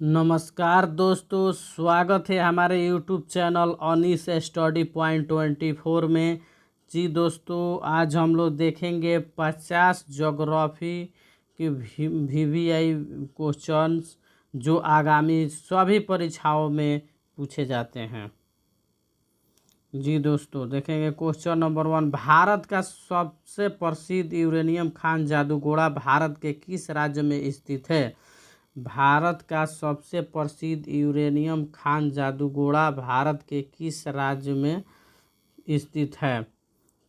नमस्कार दोस्तों, स्वागत है हमारे YouTube channel Anis study point 24 में। जी दोस्तों, आज हम लोग देखेंगे 50 ज्योग्राफी के VVI क्वेश्चंस जो आगामी सभी परीक्षाओं में पूछे जाते हैं। जी दोस्तों, देखेंगे क्वेश्चन नंबर 1। भारत का सबसे प्रसिद्ध यूरेनियम खान जादूगोड़ा भारत के किस राज्य में स्थित है? भारत का सबसे प्रसिद्ध यूरेनियम खान जादूगोड़ा भारत के किस राज्य में स्थित है?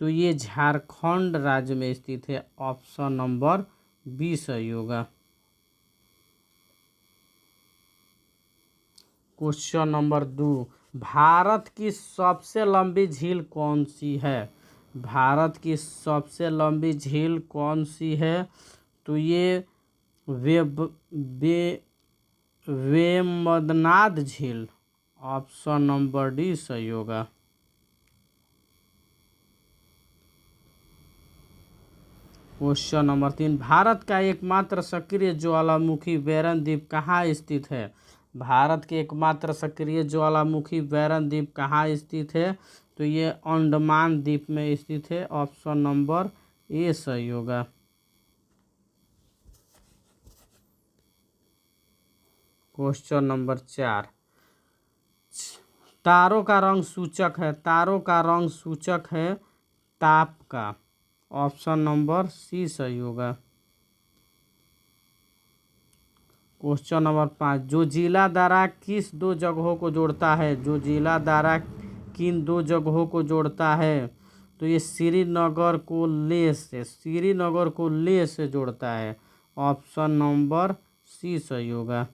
तो ये झारखंड राज्य में स्थित है। ऑप्शन नंबर 20 सही होगा। Question number 2। भारत की सबसे लंबी झील कौन सी है? भारत की सबसे लंबी झील कौन सी है? तो ये वेम्बनाड झील। ऑप्शन नंबर डी सही होगा। Question number 3। भारत का एकमात्र सक्रिय ज्वालामुखी बैरन द्वीप कहाँ स्थित है? भारत के एकमात्र सक्रिय ज्वालामुखी बैरन द्वीप कहाँ स्थित है? तो ये अंडमान द्वीप में स्थित है। ऑप्शन नंबर ए सही होगा। Question number 4। तारों का रंग सूचक है। तारों का रंग सूचक है ताप का। ऑप्शन नंबर सी सही होगा। Question number 5। जो जिला दारा किस दो जगहों को जोड़ता है? जो जिला दारा किन दो जगहों को जोड़ता है? तो ये श्रीनगर को लेह से जोड़ता है। ऑप्शन नंबर सी सही होगा।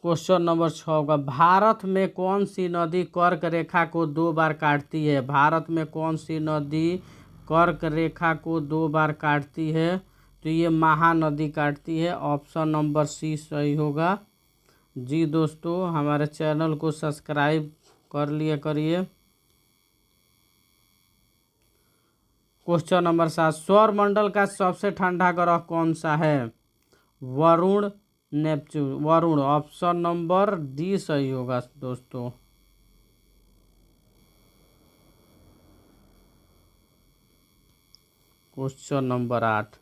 क्वेश्चन नंबर 6 होगा। भारत में कौन सी नदी कर्क रेखा को 2 बार काटती है? भारत में कौन सी नदी कर्क रेखा को 2 बार काटती है? तो ये महानदी काटती है। ऑप्शन नंबर सी सही होगा। जी दोस्तों, हमारे चैनल को सब्सक्राइब कर लिया करिए। Question number 7। सौर मंडल का सबसे ठंडा ग्रह कौन सा है? Varun, Neptune, Varun. Option number D सही होगा दोस्तों। Question number 8।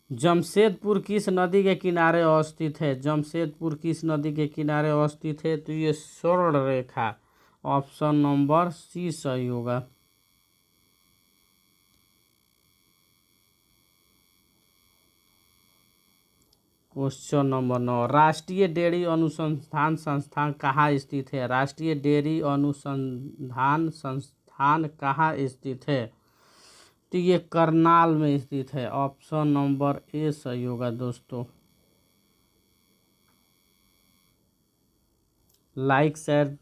जमशेदपुर किस नदी के किनारे अवस्थित है? जमशेदपुर किस नदी के किनारे अवस्थित है? तो ये स्वर्ण रेखा। ऑप्शन नंबर सी सही होगा। Question number 9। राष्ट्रीय डेयरी अनुसंधान संस्थान कहाँ स्थित है? राष्ट्रीय डेयरी अनुसंधान संस्थान कहाँ स्थित है? तो ये करनाल में स्थित है। ऑप्शन नंबर ए सही होगा दोस्तों। लाइक शेयर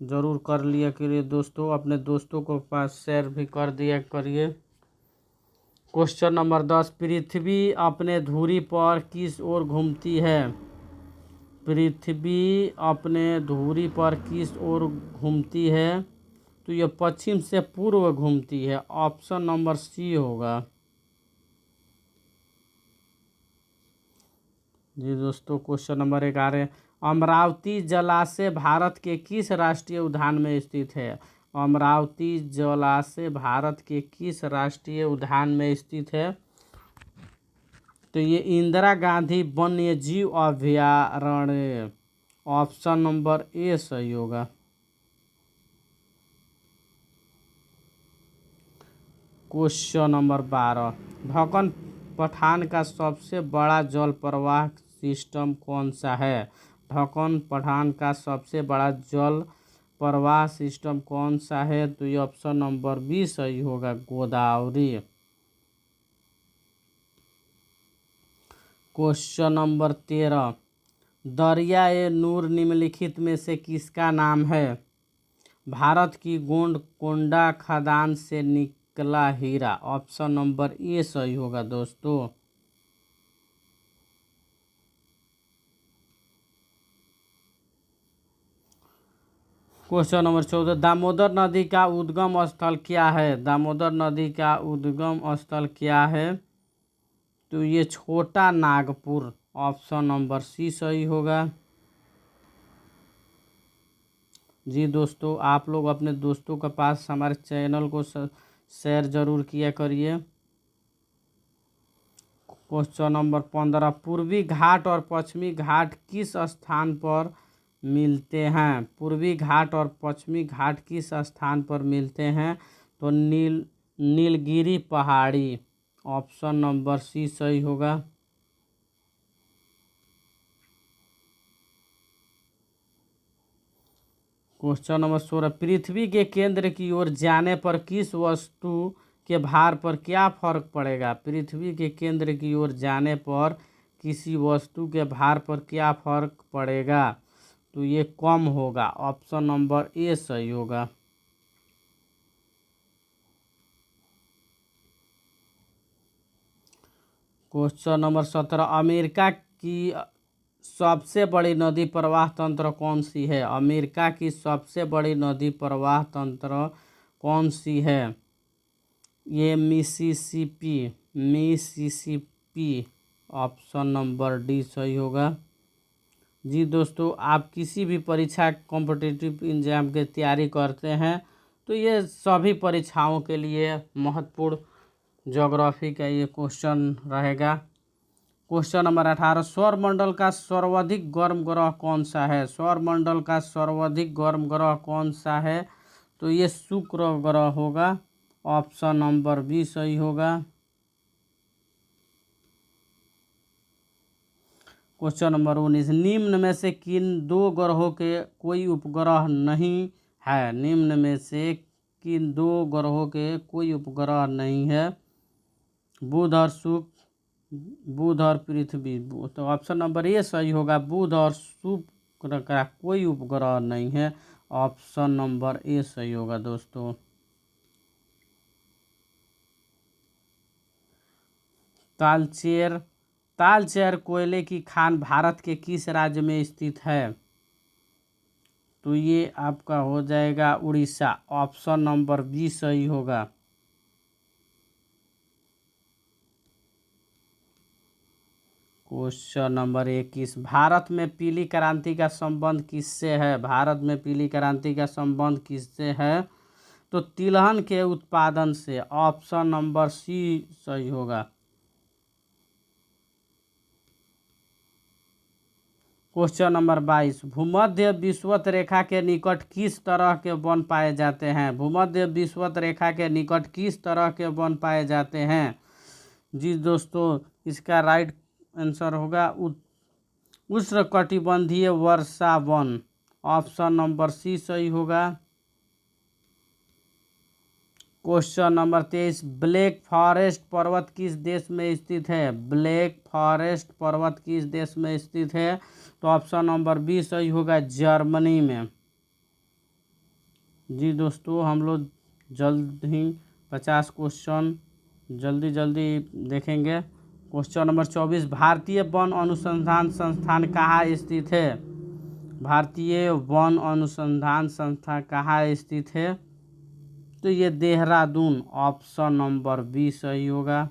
जरूर कर लिया करिए दोस्तों, अपने दोस्तों को पास शेयर भी कर दिया करिए। Question number 10। पृथ्वी अपने धुरी पर किस ओर घूमती है? पृथ्वी अपने धुरी पर किस ओर घूमती है? तो यह पश्चिम से पूर्व घूमती है। ऑप्शन नंबर सी होगा। जी दोस्तों, क्वेश्चन नंबर 11। अमरावती जलाशय भारत के किस राष्ट्रीय उद्यान में स्थित है? अमरावती जलाशय भारत के किस राष्ट्रीय उद्यान में स्थित है? तो ये इंदिरा गांधी वन्य जीव अभयारण्य। ऑप्शन नंबर ए सही होगा। Question number 12। ढक्कन पठान का सबसे बड़ा जल प्रवाह सिस्टम कौन सा है? ढक्कन पठान का सबसे बड़ा जल प्रवाह सिस्टम कौन सा है? तो ये ऑप्शन नंबर बी सही होगा, गोदावरी। Question number 13। दरिया नूर निम्नलिखित में से किसका नाम है? भारत की गोंडकोंडा खदान से निकला हीरा। ऑप्शन नंबर ए सही होगा दोस्तों। Question number 14। दामोदर नदी का उद्गम स्थल क्या है? दामोदर नदी का उद्गम स्थल क्या है? तो ये छोटा नागपुर, ऑप्शन नंबर सी सही होगा। जी दोस्तों, आप लोग अपने दोस्तों के पास हमारे चैनल को शेयर जरूर किया करिए। क्वेश्चन नंबर 15, पूर्वी घाट और पश्चिमी घाट किस स्थान पर मिलते हैं? पूर्वी घाट और पश्चिमी घाट किस स्थान पर मिलते हैं? तो नीलगिरी पहाड़ी, ऑप्शन नंबर सी सही होगा। क्वेश्चन नंबर 16, पृथ्वी के केंद्र की ओर जाने पर किस वस्तु के भार पर क्या फर्क पड़ेगा? पृथ्वी के केंद्र की ओर जाने पर किसी वस्तु के भार पर क्या फर्क पड़ेगा? तो ये कम होगा, ऑप्शन नंबर ए सही होगा। क्वेश्चन नंबर 17, अमेरिका की सबसे बड़ी नदी प्रवाह तंत्र कौन सी है? अमेरिका की सबसे बड़ी नदी प्रवाह तंत्र कौन सी है? ये मिसिसिपी, ऑप्शन नंबर डी सही होगा। जी दोस्तों, आप किसी भी परीक्षा कॉम्पिटिटिव एग्जाम की तैयारी करते हैं तो ये सभी परीक्षाओं के लिए महत्वपूर्ण ज्योग्राफी का ये क्वेश्चन रहेगा। क्वेश्चन नंबर 18, सौरमंडल का सर्वाधिक गर्म ग्रह कौन सा है? सौरमंडल का सर्वाधिक गर्म ग्रह कौन सा है? तो ये शुक्र ग्रह होगा, ऑप्शन नंबर बी सही होगा। क्वेश्चन नंबर 19, निम्न में से किन दो ग्रहों के कोई उपग्रह नहीं है? निम्न में से किन दो ग्रहों के कोई उपग्रह नहीं है? बुध और शुक्र, बुध और पृथ्वी। तो ऑप्शन नंबर ए सही होगा, बुध और शुक्र का कोई उपग्रह नहीं है, ऑप्शन नंबर ए सही होगा दोस्तों। तालचेर कोयले की खान भारत के किस राज्य में स्थित है? तो ये आपका हो जाएगा उड़ीसा, ऑप्शन नंबर बी सही होगा। क्वेश्चन नंबर 21, भारत में पीली क्रांति का संबंध किससे है? भारत में पीली क्रांति का संबंध किससे है? तो तिलहन के उत्पादन से, ऑप्शन नंबर सी सही होगा। क्वेश्चन नंबर 22, भूमध्य विषुवत रेखा के निकट किस तरह के वन पाए जाते हैं? भूमध्य विषुवत रेखा के निकट किस तरह के वन पाए जाते हैं? जी दोस्तों, इसका राइट आंसर होगा उष्णकटिबंधीय वर्षा वन, ऑप्शन नंबर सी सही होगा। क्वेश्चन नंबर 23, ब्लैक फॉरेस्ट पर्वत किस देश में स्थित है? ब्लैक फॉरेस्ट पर्वत किस देश में स्थित है? तो ऑप्शन नंबर बी सही होगा, जर्मनी में। जी दोस्तों, हम लोग जल्द ही 50 क्वेश्चन जल्दी देखेंगे। क्वेश्चन नंबर 24, भारतीय वन अनुसंधान संस्थान कहाँ स्थित है? भारतीय वन अनुसंधान संस्थान कहाँ स्थित है? तो ये देहरादून, ऑप्शन नंबर बी सही होगा।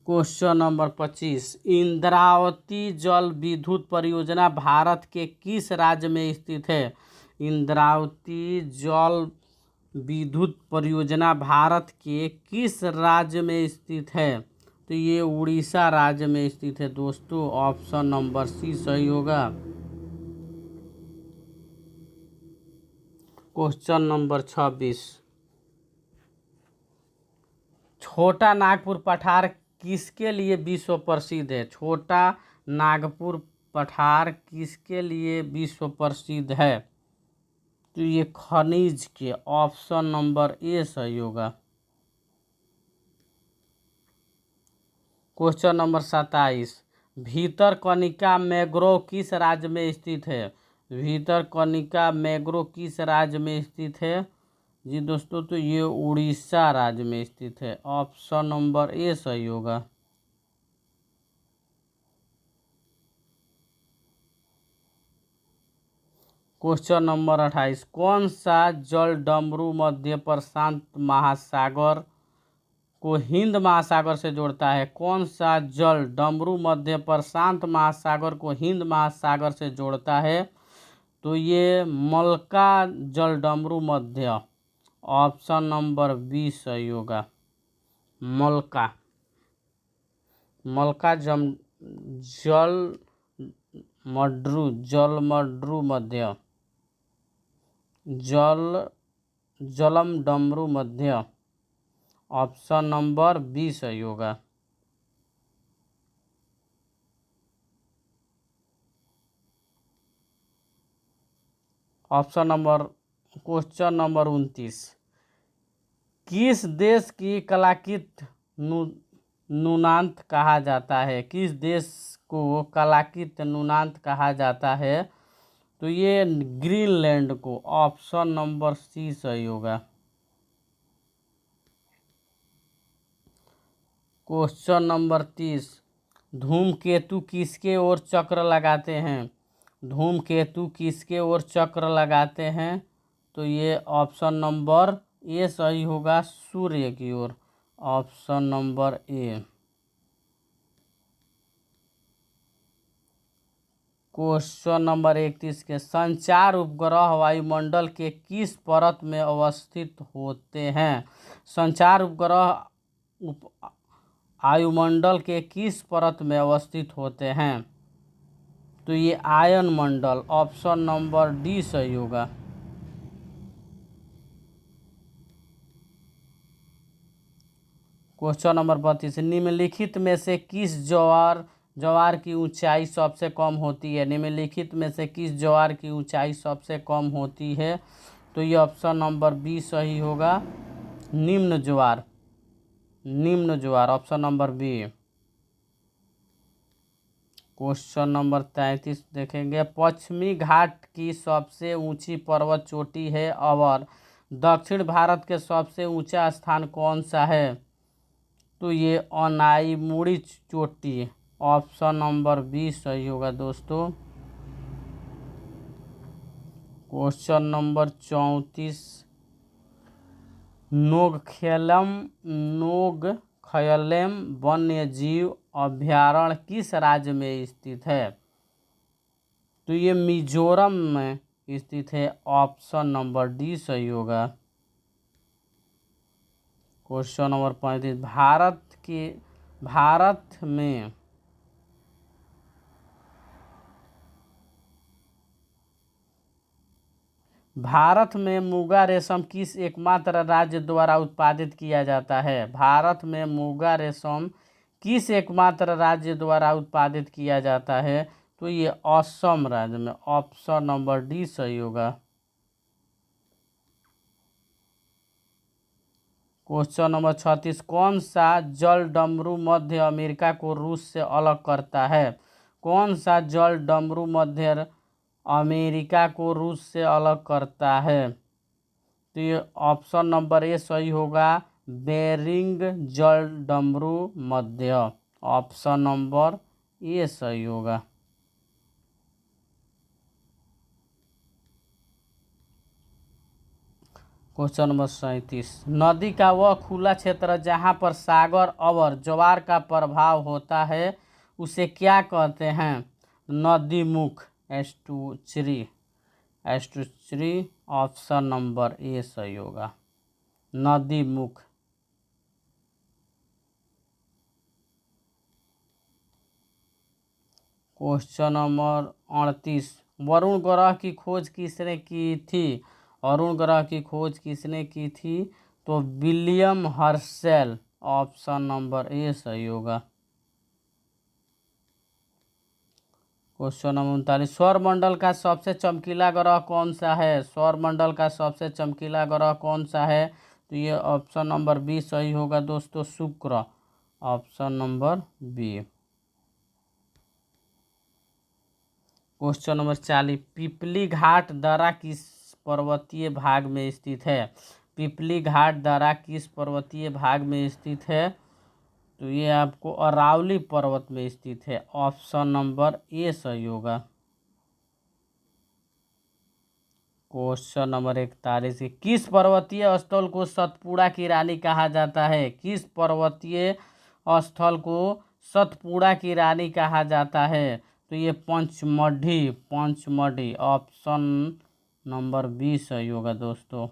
क्वेश्चन नंबर 25, इंद्रावती जल विद्युत परियोजना भारत के किस राज्य में स्थित है? इंद्रावती जल विद्युत परियोजना भारत के किस राज्य में स्थित है? तो ये उड़ीसा राज्य में स्थित है दोस्तों, ऑप्शन नंबर सी सही होगा। क्वेश्चन नंबर 26, छोटा नागपुर पठार किसके लिए विश्व प्रसिद्ध है? छोटा नागपुर पठार किसके लिए विश्व प्रसिद्ध है? तो ये खनिज के, ऑप्शन नंबर ए सही होगा। क्वेश्चन नंबर 27, भीतरकनिका मैंग्रोव किस राज्य में स्थित है? भीतरकनिका मैंग्रोव किस राज्य में स्थित है? जी दोस्तों, तो ये उड़ीसा राज्य में स्थित है, ऑप्शन नंबर ए सही होगा। क्वेश्चन नंबर 28, कौन सा जल डमरू मध्य प्रशांत महासागर को हिंद महासागर से जोड़ता है? कौन सा जल डमरू मध्य प्रशांत महासागर को हिंद महासागर से जोड़ता है? तो ये मलका जल डमरू मध्य, ऑप्शन नंबर बी सही होगा। मलका मलका जलमड्रू मध्य, जलम डमरू मध्य, ऑप्शन नंबर बी सही होगा। क्वेश्चन नंबर 29, किस देश की कलाकृत नूनांत कहा जाता है? किस देश को कलाकृत नूनांत कहा जाता है? तो ये ग्रीनलैंड को, ऑप्शन नंबर सी सही होगा। क्वेश्चन नंबर 30, धूमकेतु किसके ओर चक्र लगाते हैं? धूमकेतु किसके ओर चक्र लगाते हैं? तो ये ऑप्शन नंबर ए सही होगा, सूर्य की ओर, option number a. Question number 31 के संचार उपग्रह वायुमंडल के किस परत में अवस्थित होते हैं? संचार उपग्रह वायुमंडल के किस परत में अवस्थित होते हैं? तो ये आयन मंडल, ऑप्शन नंबर डी सही होगा। क्वेश्चन नंबर 32, निम्नलिखित में से किस ज्वार की ऊंचाई सबसे कम होती है? निम्नलिखित में से किस ज्वार की ऊंचाई सबसे कम होती है? तो ये ऑप्शन नंबर बी सही होगा, निम्न ज्वार, option number B. Question number 33 देखेंगे, पश्चिमी घाट की सबसे ऊंची पर्वत चोटी है और दक्षिण भारत के सबसे ऊंचा स्थान कौन सा है? तो ये अनाईमुड़ी चोटी, ऑप्शन नंबर बी सही होगा दोस्तों। क्वेश्चन नंबर 34, नोगखयलेम वन्य जीव अभयारण्य किस राज्य में स्थित है? तो ये मिजोरम में स्थित है, ऑप्शन नंबर डी सही होगा। क्वेश्चन नंबर 35, भारत में मुगा रेशम किस एकमात्र राज्य द्वारा उत्पादित किया जाता है? भारत में मुगा रेशम किस एकमात्र राज्य द्वारा उत्पादित किया जाता है? तो ये असम राज्य में, ऑप्शन नंबर डी सही होगा। क्वेश्चन नंबर 36, कौन सा जल डमरू मध्य अमेरिका को रूस से अलग करता है? कौन सा जल डमरू मध्य अमेरिका को रूस से अलग करता है? तो ये ऑप्शन नंबर ए सही होगा, बेरिंग जल डमरू मध्य, ऑप्शन नंबर ए सही होगा। क्वेश्चन नंबर 37, नदी का वह खुला क्षेत्र जहाँ पर सागर और ज्वार का प्रभाव होता है उसे क्या कहते हैं? नदी मुख, एस्टुचरी, ऑप्शन नंबर ए सही होगा, नदी मुख। क्वेश्चन नंबर 38, वरुण ग्रह की खोज किसने की थी? वरुण ग्रह की खोज किसने की थी? तो विलियम हर्शेल, ऑप्शन नंबर ए सही होगा। क्वेश्चन नंबर 39, सौरमंडल का सबसे चमकीला ग्रह कौन सा है? सौरमंडल का सबसे चमकीला ग्रह कौन सा है? तो ये ऑप्शन नंबर बी सही होगा दोस्तों, शुक्र, option number B. Question number 40, Pipli Ghat दर्रा किस पर्वतीय भाग में स्थित है? पिपली घाट दर्रा किस पर्वतीय भाग में स्थित है? तो ये आपको अरावली पर्वत में स्थित है, ऑप्शन नंबर ए सही होगा। क्वेश्चन नंबर 41, किस पर्वतीय स्थल को सतपुड़ा की रानी कहा जाता है? किस पर्वतीय स्थल को सतपुड़ा की रानी कहा जाता है? तो ये पंचमढ़ी ऑप्शन नंबर 20 सही होगा दोस्तों।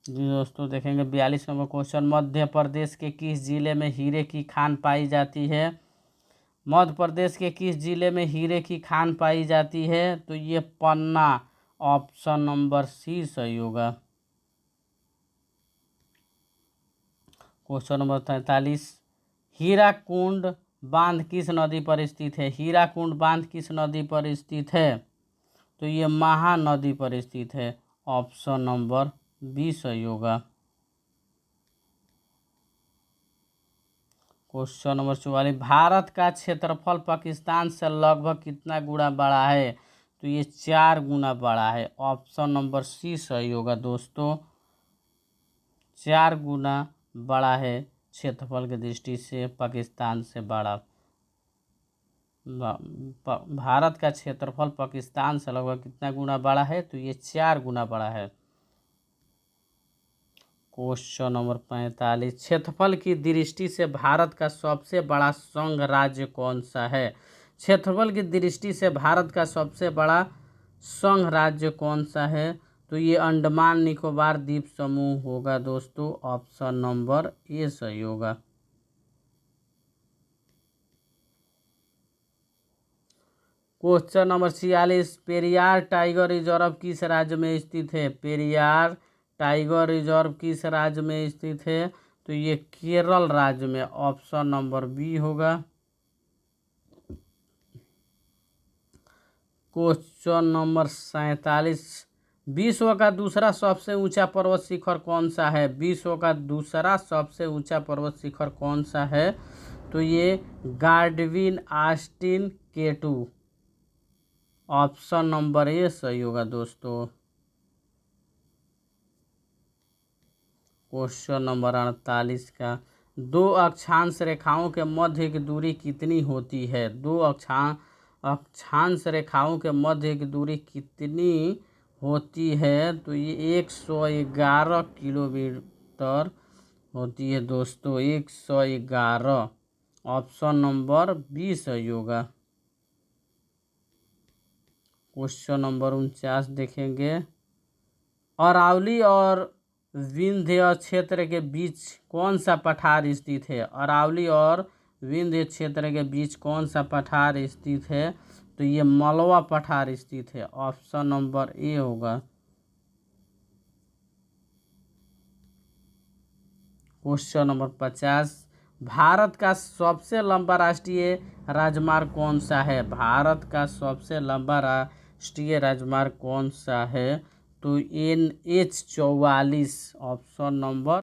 जी दोस्तों देखेंगे 42 नंबर क्वेश्चन, मध्य प्रदेश के किस जिले में हीरे की खान पाई जाती है? मध्य प्रदेश के किस जिले में हीरे की खान पाई जाती है? तो ये पन्ना ऑप्शन नंबर सी सही होगा। क्वेश्चन नंबर 43, हीराकुंड बांध किस नदी पर स्थित है? हीराकुंड बांध किस नदी पर स्थित है? तो ये महानदी पर स्थित है, ऑप्शन नंबर बी सही होगा। क्वेश्चन नंबर 44, भारत का क्षेत्रफल पाकिस्तान से लगभग कितना गुना बड़ा है? तो ये 4 गुना बड़ा है, ऑप्शन नंबर सी सही होगा दोस्तों। 4 गुना बड़ा है क्षेत्रफल की दृष्टि से पाकिस्तान से बड़ा। भारत का क्षेत्रफल पाकिस्तान से लगभग कितना गुना बड़ा है? तो ये 4 गुना बड़ा है। क्वेश्चन नंबर 45, क्षेत्रफल की दृष्टि से भारत का सबसे बड़ा संघ राज्य कौन सा है? क्षेत्रफल की दृष्टि से भारत का सबसे बड़ा संघ राज्य कौन सा है? तो ये अंडमान निकोबार द्वीप समूह होगा दोस्तों, ऑप्शन नंबर ए सही होगा। Question number 46, Periyar tiger reserve किस राज्य में स्थित है? पेरियार टाइगर रिजर्व किस राज्य में स्थित है? तो ये केरल राज्य में, ऑप्शन नंबर बी होगा। क्वेश्चन नंबर 47, विश्व का दूसरा सबसे ऊंचा पर्वत शिखर कौन सा है? विश्व का दूसरा सबसे ऊंचा पर्वत शिखर कौन सा है? तो ये Godwin Austin K2, option number ए सही होगा दोस्तों। क्वेश्चन नंबर 48 का, 2 अक्षांश रेखाओं के मध्य की दूरी कितनी होती है? 2 अक्षांश रेखाओं के मध्य की दूरी कितनी होती है? तो ये 111 किलोमीटर होती है दोस्तों, 111, ऑप्शन नंबर बी सही होगा। क्वेश्चन नंबर 49 देखेंगे, अरावली और विंध्य क्षेत्र के बीच कौन सा पठार स्थित है? अरावली और विंध्य क्षेत्र के बीच कौन सा पठार स्थित है? तो ये मलवा पठार स्थित है, ऑप्शन नंबर ए होगा। क्वेश्चन नंबर 50, भारत का सबसे लंबा राष्ट्रीय राजमार्ग कौन सा है? भारत का सबसे लंबा राष्ट्रीय राजमार्ग कौन सा है? तो NH 44, ऑप्शन नंबर